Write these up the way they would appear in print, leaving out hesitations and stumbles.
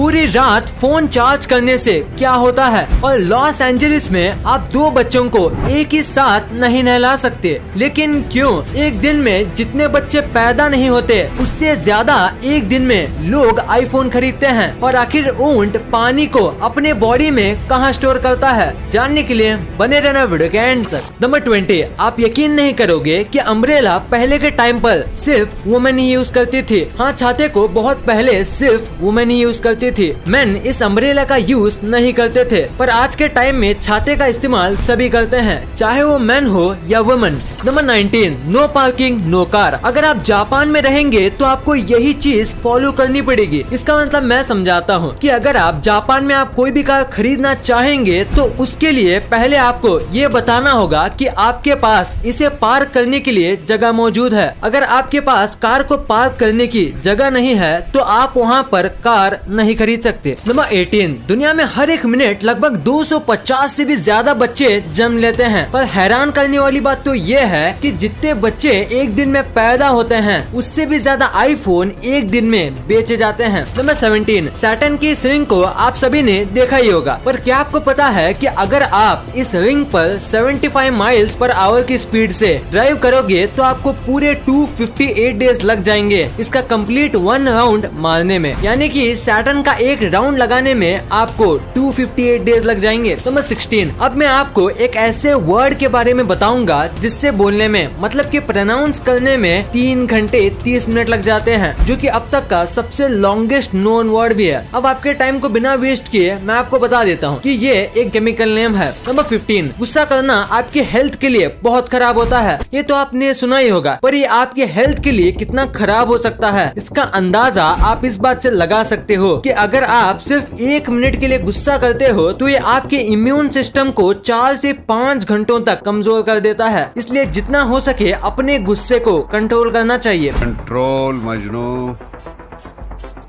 पूरी रात phone charge करने से क्या होता है। और लॉस एंजलिस में आप 2 बच्चों को एक ही साथ नहीं नहला सकते। लेकिन क्यों? एक दिन में जितने बच्चे पैदा नहीं होते उससे ज्यादा एक दिन में लोग आईफोन खरीदते हैं। और आखिर ऊंट पानी को अपने बॉडी में कहाँ स्टोर करता है, जानने के लिए बने रहना वीडियो के एंड तक। नंबर 20, आप यकीन नहीं करोगे कि अम्ब्रेला पहले के टाइम पर सिर्फ वुमेन ही यूज करती थी। हाँ, छाते को बहुत पहले सिर्फ वुमेन ही यूज करती थी। मेन इस अम्ब्रेला का यूज नहीं करते थे, पर आज के टाइम में छाते का इस्तेमाल सभी करते हैं, चाहे वो मैन हो या women. Number 19, no parking no car. अगर आप जापान में रहेंगे तो आपको यही चीज फॉलो करनी पड़ेगी। इसका मतलब मैं समझाता हूँ कि अगर आप जापान में आप कोई भी कार खरीदना चाहेंगे तो उसके लिए पहले आपको ये बताना होगा कि आपके पास इसे पार्क करने के लिए जगह मौजूद है। अगर आपके पास कार को पार्क करने की जगह नहीं है तो आप वहाँ पर कार नहीं खरीद सकते। नंबर 18, दुनिया में हर एक मिनट लगभग 250 से भी ज्यादा बच्चे जन्म लेते हैं। पर हैरान करने वाली बात तो ये है कि जितने बच्चे एक दिन में पैदा होते हैं उससे भी ज्यादा आईफोन एक दिन में बेचे जाते हैं। नंबर 17, सैटर्न की स्विंग को आप सभी ने देखा ही होगा, पर क्या आपको पता है कि अगर आप इस रिंग पर 75 माइल्स पर आवर की स्पीड से ड्राइव करोगे तो आपको पूरे 258 डेज लग जाएंगे इसका कंप्लीट 1 राउंड मारने में। यानी कि सैटर्न का एक राउंड लगाने में आपको 258 डेज लग जाएंगे। नंबर 16, अब मैं आपको एक ऐसे वर्ड के बारे में बताऊंगा जिससे बोलने में मतलब कि प्रोनाउंस करने में 3 घंटे 30 मिनट लग जाते हैं, जो कि अब तक का सबसे लॉन्गेस्ट नोन वर्ड भी है। अब आपके टाइम को बिना वेस्ट किए मैं आपको बता देता हूँ कि ये एक केमिकल नेम है। नंबर 15, गुस्सा करना आपकी हेल्थ के लिए बहुत खराब होता है। ये तो आपने सुना ही होगा, पर ये आपके हेल्थ के लिए कितना खराब हो सकता है इसका अंदाजा आप इस बात से लगा सकते हो कि अगर आप सिर्फ 1 मिनट के लिए गुस्सा करते हो तो ये आपके इम्यून सिस्टम को 4 से 5 घंटों तक कमजोर कर देता है। इसलिए जितना हो सके अपने गुस्से को कंट्रोल करना चाहिए। Control Majnu,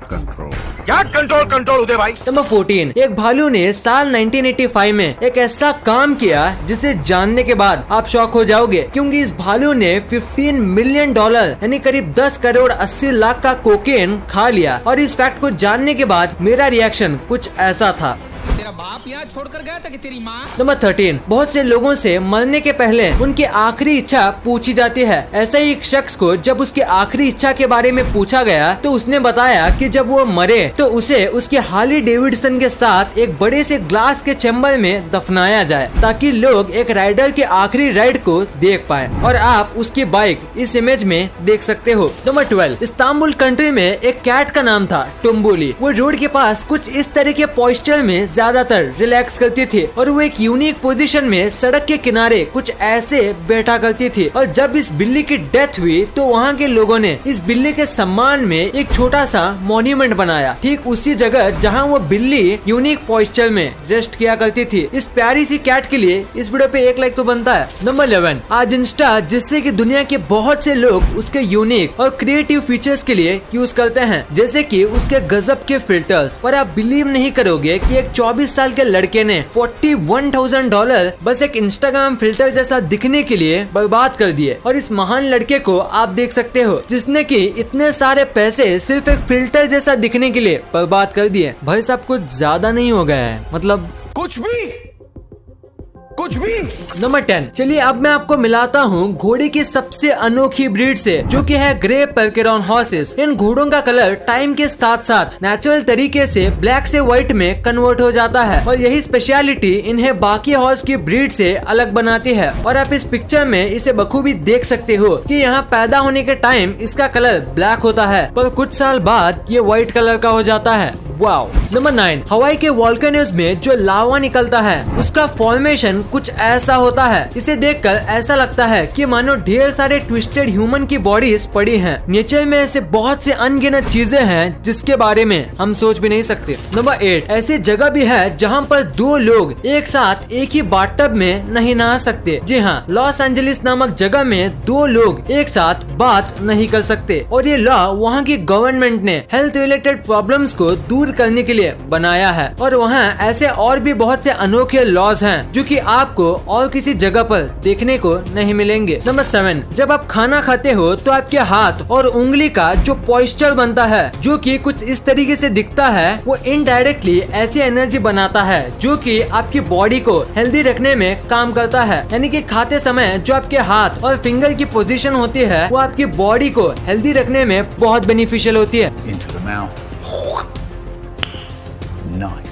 control. क्या कंट्रोल उदय भाई। नंबर 14, एक भालू ने साल 1985 में एक ऐसा काम किया जिसे जानने के बाद आप शॉक हो जाओगे, क्योंकि इस भालू ने $15 मिलियन यानी करीब 10 करोड़ 80 लाख का कोकेन खा लिया। और इस फैक्ट को जानने के बाद मेरा रिएक्शन कुछ ऐसा था। तेरा बाप यहाँ छोड़कर गया था कि तेरी माँ। नंबर 13, बहुत से लोगों से मरने के पहले उनकी आखिरी इच्छा पूछी जाती है। ऐसे ही एक शख्स को जब उसकी आखिरी इच्छा के बारे में पूछा गया तो उसने बताया कि जब वो मरे तो उसे उसके हार्ली डेविडसन के साथ एक बड़े से ग्लास के चैम्बर में दफनाया जाए, ताकि लोग एक राइडर की आखिरी राइड को देख पाए। और आप उसकी बाइक इस इमेज में देख सकते हो। नंबर 12, इस्तांबुल कंट्री में एक कैट का नाम था टुम्बुली। वो रोड के पास कुछ इस तरह के पोस्चर में ज्यादातर रिलैक्स करती थी और वो एक यूनिक पोजीशन में सड़क के किनारे कुछ ऐसे बैठा करती थी। और जब इस बिल्ली की डेथ हुई तो वहाँ के लोगों ने इस बिल्ली के सम्मान में एक छोटा सा मॉन्यूमेंट बनाया, ठीक उसी जगह जहाँ वो बिल्ली यूनिक पोस्चर में रेस्ट किया करती थी। इस प्यारी सी कैट के लिए इस वीडियो पे 1 लाइक तो बनता है। नंबर 11, आज इंस्टा जिससे कि दुनिया के बहुत से लोग उसके यूनिक और क्रिएटिव फीचर्स के लिए यूज करते हैं, जैसे कि उसके गजब के फिल्टर्स। पर आप बिलीव नहीं करोगे कि एक 24 साल के लड़के ने $41,000 बस एक इंस्टाग्राम फिल्टर जैसा दिखने के लिए बर्बाद कर दिए। और इस महान लड़के को आप देख सकते हो जिसने कि इतने सारे पैसे सिर्फ एक फिल्टर जैसा दिखने के लिए बर्बाद कर दिए। भाई साहब कुछ ज्यादा नहीं हो गया है? मतलब कुछ भी। नंबर 10, चलिए अब मैं आपको मिलाता हूँ घोड़े की सबसे अनोखी ब्रीड से, जो कि है ग्रे पर्कियन हॉर्सेस। इन घोड़ों का कलर टाइम के साथ साथ नेचुरल तरीके से ब्लैक से व्हाइट में कन्वर्ट हो जाता है और यही स्पेशलिटी इन्हें बाकी हॉर्स की ब्रीड से अलग बनाती है। और आप इस पिक्चर में इसे बखूबी देख सकते हो कि यहाँ पैदा होने के टाइम इसका कलर ब्लैक होता है, पर कुछ साल बाद ये व्हाइट कलर का हो जाता है। वाओ। नंबर 9, हवाई के वोल्केनोज में जो लावा निकलता है उसका फॉर्मेशन कुछ ऐसा होता है। इसे देखकर ऐसा लगता है कि मानो ढेर सारे ट्विस्टेड ह्यूमन की बॉडीज पड़ी हैं। नेचर में ऐसे बहुत से अनगिनत चीजें हैं जिसके बारे में हम सोच भी नहीं सकते। नंबर 8, ऐसी जगह भी है जहाँ पर 2 लोग एक साथ एक ही बाथटब में नहीं नहा सकते। जी हाँ, लॉस एंजलिस नामक जगह में 2 लोग एक साथ बात नहीं कर सकते और ये लॉ वहाँ की गवर्नमेंट ने हेल्थ रिलेटेड प्रॉब्लम्स को दूर करने के लिए बनाया है। और वहाँ ऐसे और भी बहुत से अनोखे लॉज हैं जो कि आपको और किसी जगह पर देखने को नहीं मिलेंगे। नंबर 7, जब आप खाना खाते हो तो आपके हाथ और उंगली का जो पॉइस्चर बनता है, जो कि कुछ इस तरीके से दिखता है, वो इनडायरेक्टली ऐसी एनर्जी बनाता है जो कि आपकी बॉडी को हेल्दी रखने में काम करता है। यानी कि खाते समय जो आपके हाथ और फिंगर की पोजीशन होती है वो आपकी बॉडी को हेल्दी रखने में बहुत बेनिफिशियल होती है। Into the mouth. Nice.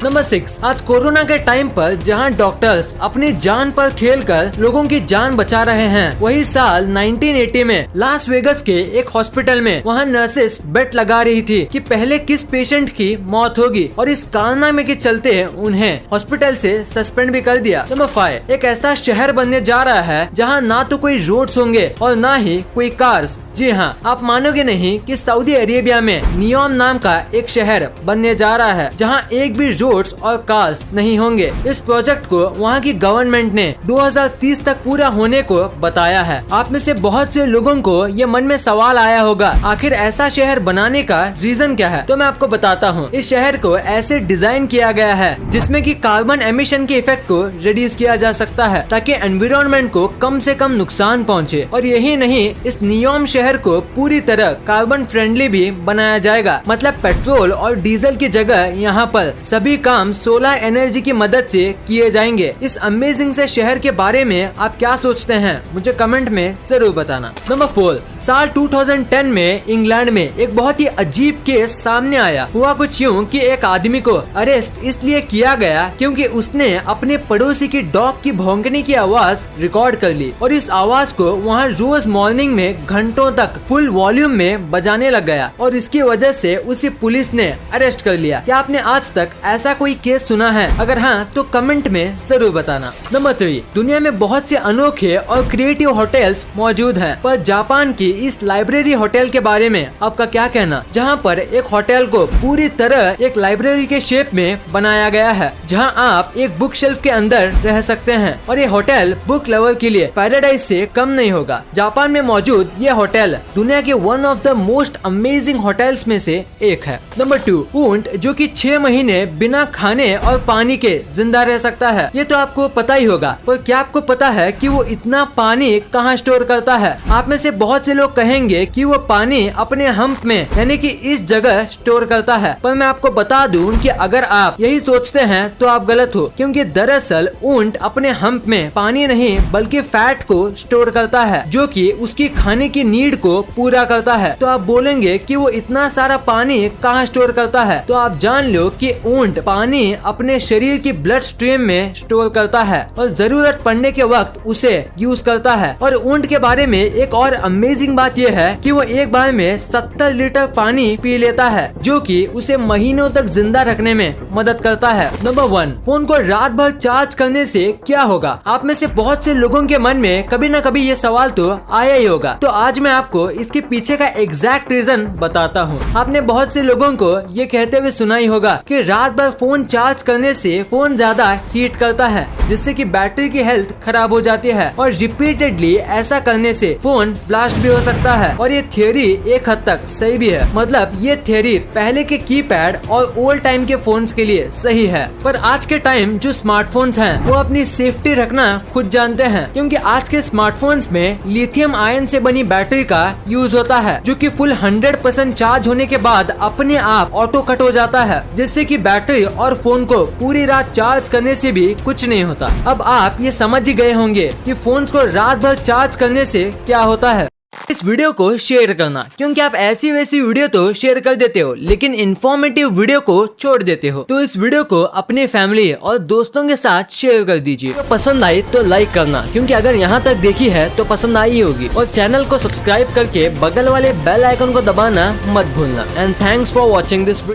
Number 6, आज कोरोना के टाइम पर जहां डॉक्टर्स अपनी जान पर खेलकर लोगों की जान बचा रहे हैं, वही साल 1980 में लास वेगस के एक हॉस्पिटल में वहां नर्सेस बेट लगा रही थी कि पहले किस पेशेंट की मौत होगी, और इस कारनामे के चलते उन्हें हॉस्पिटल से सस्पेंड भी कर दिया। नंबर 5, एक ऐसा शहर बनने जा रहा है जहाँ ना तो कोई रोड्स होंगे और ना ही कोई कार्स। जी हाँ, आप मानोगे नहीं कि सऊदी अरेबिया में नियोम नाम का एक शहर बनने जा रहा है जहाँ एक भी रोड्स और कार्स नहीं होंगे। इस प्रोजेक्ट को वहाँ की गवर्नमेंट ने 2030 तक पूरा होने को बताया है। आप में से बहुत से लोगों को ये मन में सवाल आया होगा, आखिर ऐसा शहर बनाने का रीजन क्या है? तो मैं आपको बताता हूँ। इस शहर को ऐसे डिजाइन किया गया है जिसमें कि कार्बन एमिशन के इफेक्ट को रिड्यूस किया जा सकता है ताकि एनवायरनमेंट को कम से कम नुकसान पहुँचे। और यही नहीं, इस नियोम शहर को पूरी तरह कार्बन फ्रेंडली भी बनाया जाएगा। मतलब पेट्रोल और डीजल की जगह यहाँ पर सभी काम सोलर एनर्जी की मदद से किए जाएंगे। इस अमेजिंग से शहर के बारे में आप क्या सोचते हैं, मुझे कमेंट में जरूर बताना। नंबर 4, साल 2010 में इंग्लैंड में एक बहुत ही अजीब केस सामने आया। हुआ कुछ यूँ कि एक आदमी को अरेस्ट इसलिए किया गया क्योंकि उसने अपने पड़ोसी की डॉग की भौंकने की आवाज रिकॉर्ड कर ली और इस आवाज को वहाँ रोज मॉर्निंग में घंटों तक फुल वॉल्यूम में बजाने लग गया और इसकी वजह से उसे पुलिस ने अरेस्ट कर लिया। क्या आपने आज तक ऐसा कोई केस सुना है? अगर हाँ तो कमेंट में जरूर बताना। नंबर 3, दुनिया में बहुत से अनोखे और क्रिएटिव होटल्स मौजूद हैं, पर जापान की इस लाइब्रेरी होटल के बारे में आपका क्या कहना? जहाँ पर एक होटल को पूरी तरह एक लाइब्रेरी के शेप में बनाया गया है, जहाँ आप एक बुक शेल्फ के अंदर रह सकते हैं और ये होटल बुक लवर के लिए पैराडाइज से कम नहीं होगा। जापान में मौजूद ये होटल दुनिया के one of the most amazing hotels में से एक है। नंबर 2, ऊंट जो कि 6 महीने बिना खाने और पानी के जिंदा रह सकता है। ये तो आपको पता ही होगा, पर क्या आपको पता है कि वो इतना पानी कहाँ स्टोर करता है? आप में से बहुत से लोग कहेंगे कि वो पानी अपने हम्प में यानी कि इस जगह स्टोर करता है, पर मैं आपको बता दूं कि अगर आप यही सोचते हैं तो आप गलत हो, क्योंकि दरअसल ऊंट अपने हम्प में पानी नहीं बल्कि फैट को स्टोर करता है जो कि उसकी खाने की नीड को पूरा करता है। तो आप बोलेंगे कि वो इतना सारा पानी कहाँ स्टोर करता है, तो आप जान लो कि ऊंट पानी अपने शरीर की ब्लड स्ट्रीम में स्टोर करता है और जरूरत पड़ने के वक्त उसे यूज करता है। और ऊंट के बारे में एक और अमेजिंग बात यह है कि वो एक बार में 70 लीटर पानी पी लेता है जो कि उसे महीनों तक जिंदा रखने में मदद करता है। नंबर 1, फोन को रात भर चार्ज करने से क्या होगा? आप में से बहुत से लोगों के मन में कभी न कभी ये सवाल तो आया ही होगा। तो आज मैं आपको इसके पीछे का एग्जैक्ट रीजन बताता हूँ। आपने बहुत से लोगों को ये कहते हुए सुना ही होगा कि रात भर फोन चार्ज करने से फोन ज्यादा हीट करता है जिससे कि बैटरी की हेल्थ खराब हो जाती है और रिपीटेडली ऐसा करने से फोन ब्लास्ट भी हो सकता है। और ये थियोरी एक हद तक सही भी है, मतलब ये थियोरी पहले के कीपैड और ओल्ड टाइम के फोन्स के लिए सही है, पर आज के टाइम जो स्मार्टफोन्स हैं वो अपनी सेफ्टी रखना खुद जानते हैं, क्योंकि आज के स्मार्टफोन्स में लिथियम आयन से बनी बैटरी का यूज होता है जो कि फुल 100% चार्ज होने के बाद अपने आप ऑटो कट हो जाता है, जिससे कि बैटरी और फोन को पूरी रात चार्ज करने से भी कुछ नहीं होता। अब आप ये समझ ही गए होंगे कि फोन्स को रात भर चार्ज करने से क्या होता है। इस वीडियो को शेयर करना, क्योंकि आप ऐसी वैसी वीडियो तो शेयर कर देते हो लेकिन इन्फॉर्मेटिव वीडियो को छोड़ देते हो। तो इस वीडियो को अपने फैमिली और दोस्तों के साथ शेयर कर दीजिए। तो पसंद आई तो लाइक करना, क्योंकि अगर यहाँ तक देखी है तो पसंद आई होगी, और चैनल को सब्सक्राइब करके बगल वाले बेल आइकन को दबाना मत भूलना। And thanks for watching this video.